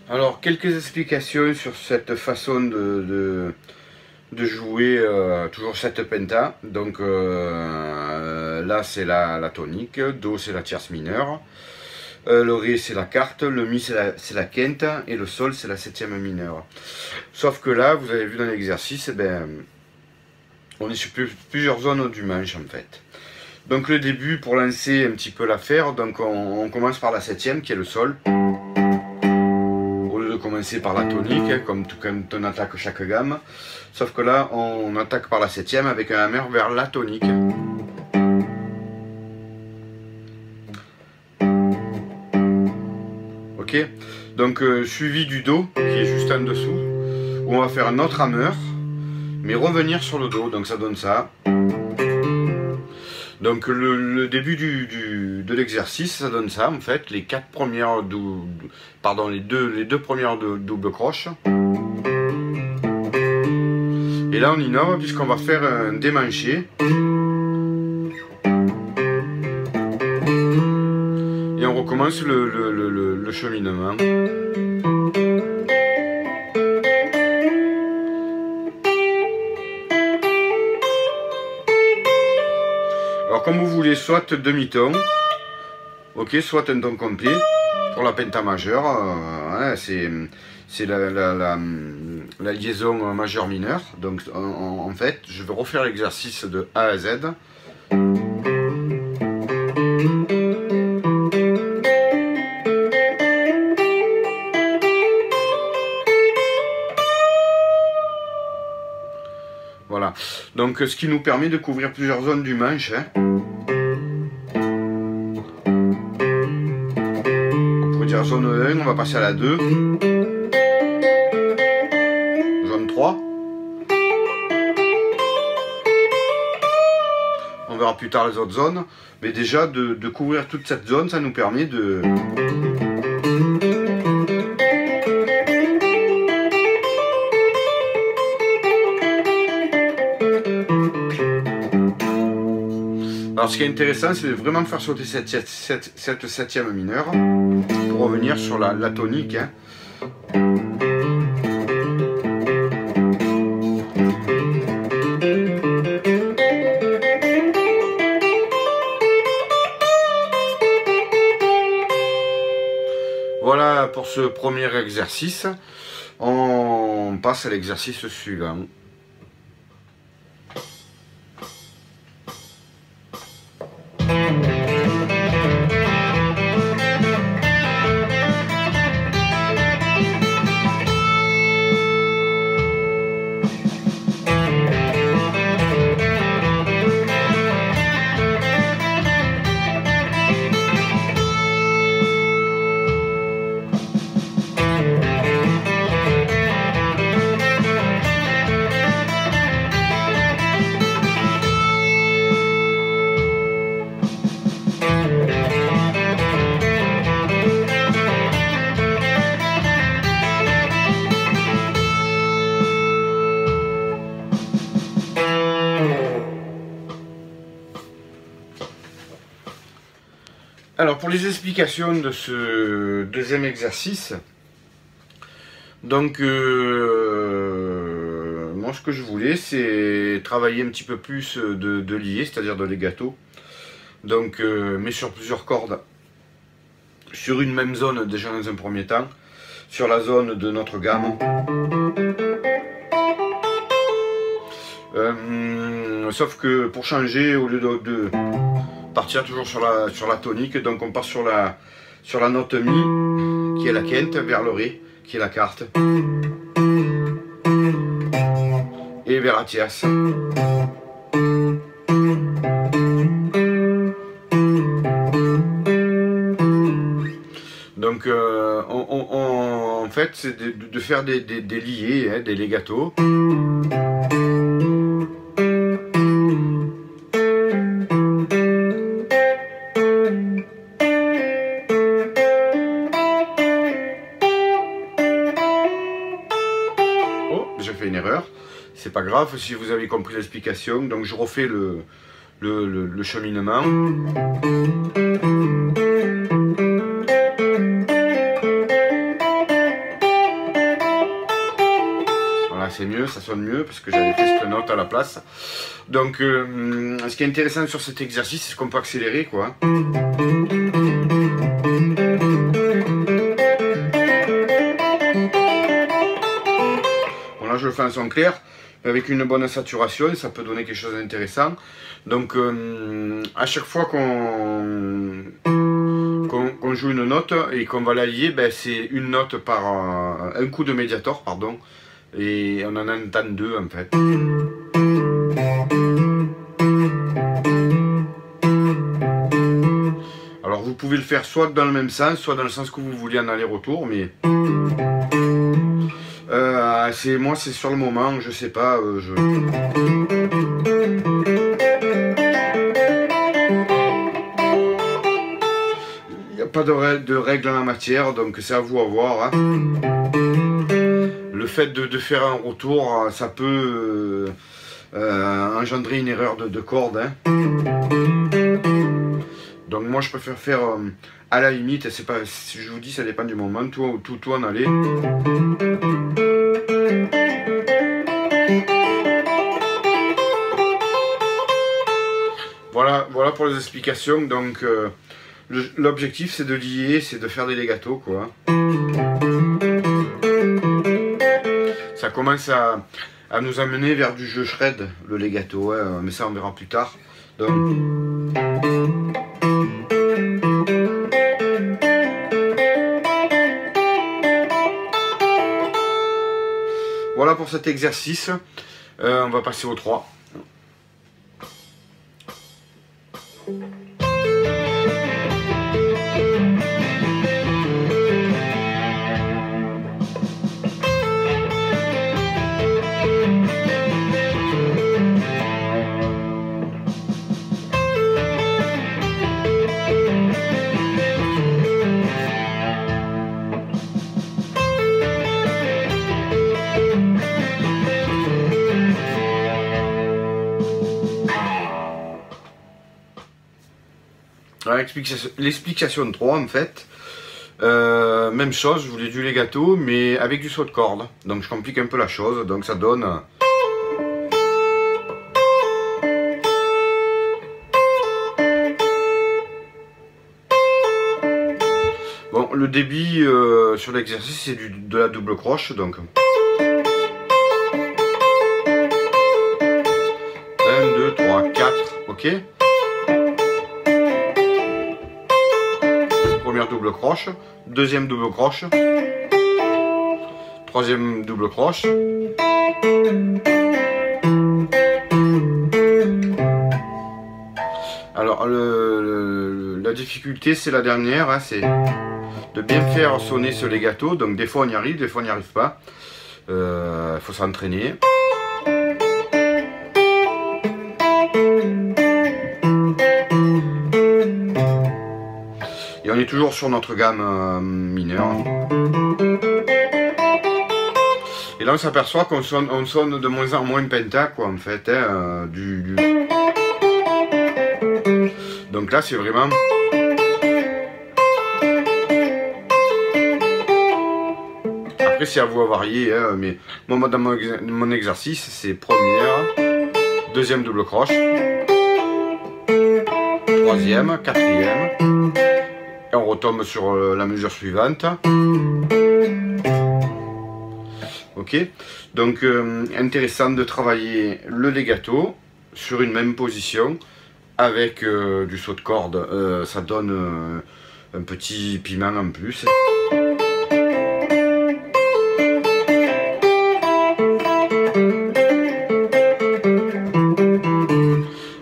Alors, quelques explications sur cette façon de jouer toujours cette penta. Donc là c'est la tonique, do c'est la tierce mineure, le ré c'est la quarte, le mi c'est la quinte et le sol c'est la septième mineure. Sauf que là, vous avez vu dans l'exercice, on est sur plusieurs zones du manche en fait. Donc le début, pour lancer un petit peu l'affaire, donc on commence par la septième qui est le sol. Au lieu de commencer par la tonique, comme quand on attaque chaque gamme. Sauf que là, on attaque par la septième avec un hammer vers la tonique. Ok, donc suivi du do qui est juste en dessous, où on va faire un autre hammer, mais revenir sur le do, donc ça donne ça. Donc le début de l'exercice, ça donne ça en fait, les quatre premières les deux premières doubles croches. Et là on innove puisqu'on va faire un démanché. Et on recommence le cheminement. Alors comme vous voulez, soit demi-ton, ok, soit un ton complet pour la penta majeure, c'est la liaison majeure-mineure. Donc en fait, je vais refaire l'exercice de A à Z. Voilà, donc ce qui nous permet de couvrir plusieurs zones du manche. On pourrait dire zone 1, on va passer à la 2. Zone 3. On verra plus tard les autres zones. Mais déjà de couvrir toute cette zone, ça nous permet de... Alors ce qui est intéressant, c'est de vraiment faire sauter cette septième mineure pour revenir sur la tonique. Voilà pour ce premier exercice. On passe à l'exercice suivant. Alors pour les explications de ce deuxième exercice, donc moi ce que je voulais c'est travailler un petit peu plus de lié, c'est-à-dire de legato, donc mais sur plusieurs cordes, sur une même zone déjà dans un premier temps, sur la zone de notre gamme. Sauf que pour changer, au lieu de partir toujours sur la tonique, donc on part sur la note mi qui est la quinte vers le ré qui est la quarte et vers la tierce. Donc en fait c'est de faire des liés, hein, des legato. J'ai fait une erreur, c'est pas grave si vous avez compris l'explication. Donc je refais le cheminement. c'est mieux, ça sonne mieux parce que j'avais fait cette note à la place. Donc ce qui est intéressant sur cet exercice, c'est qu'on peut accélérer quoi. Bon là je le fais en son clair, avec une bonne saturation, ça peut donner quelque chose d'intéressant. Donc à chaque fois qu'on joue une note et qu'on va l'allier, ben, c'est une note par un coup de médiator, pardon, et on en entend deux en fait. Alors vous pouvez le faire soit dans le même sens, soit dans le sens que vous voulez en aller-retour, mais moi c'est sur le moment, je sais pas, pas de règles en la matière, donc c'est à vous à voir. Hein. Le fait de faire un retour, ça peut engendrer une erreur de corde. Hein. Donc moi je préfère faire à la limite, c'est pas, si je vous dis ça dépend du moment, tout en aller. Voilà pour les explications. Donc l'objectif c'est de lier, c'est de faire des legatos quoi. Ça commence à nous amener vers du jeu shred, le legato, hein, mais ça on verra plus tard. Donc, voilà pour cet exercice. On va passer au 3. L'explication de 3 en fait, même chose, je voulais du legato mais avec du saut de corde, donc je complique un peu la chose, donc ça donne bon, le débit sur l'exercice c'est de la double croche, donc 1, 2, 3, 4, ok. Première double croche, deuxième double croche, troisième double croche, alors la difficulté c'est la dernière, hein, c'est de bien faire sonner ce legato, donc des fois on y arrive, des fois on n'y arrive pas, il faut s'entraîner. Et on est toujours sur notre gamme mineure. Et là on s'aperçoit qu'on sonne de moins en moins penta quoi en fait. Hein, Donc là c'est vraiment... Après c'est à vous à varier, hein, mais moi dans mon exercice c'est première, deuxième double croche, troisième, quatrième. Et on retombe sur la mesure suivante. Ok, donc intéressant de travailler le legato sur une même position avec du saut de corde. Ça donne un petit piment en plus.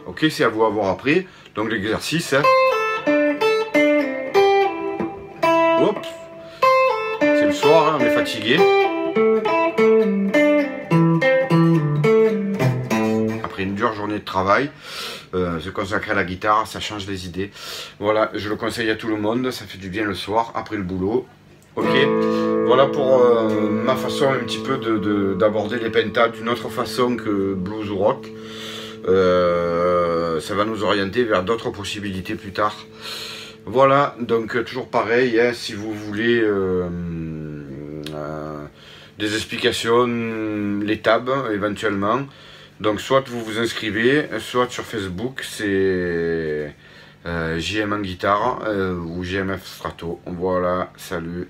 Ok, c'est à vous à voir après. Donc l'exercice. Hein. Oups. C'est le soir, hein, on est fatigué. Après une dure journée de travail, se consacrer à la guitare, ça change les idées. Voilà, je le conseille à tout le monde, ça fait du bien le soir, après le boulot. Ok, voilà pour ma façon un petit peu d'aborder les pentas d'une autre façon que blues ou rock. Ça va nous orienter vers d'autres possibilités plus tard. Voilà, donc toujours pareil, hein, si vous voulez des explications, les tabs éventuellement. Donc soit vous vous inscrivez, soit sur Facebook, c'est JM en guitare ou JMF Strato. Voilà, salut.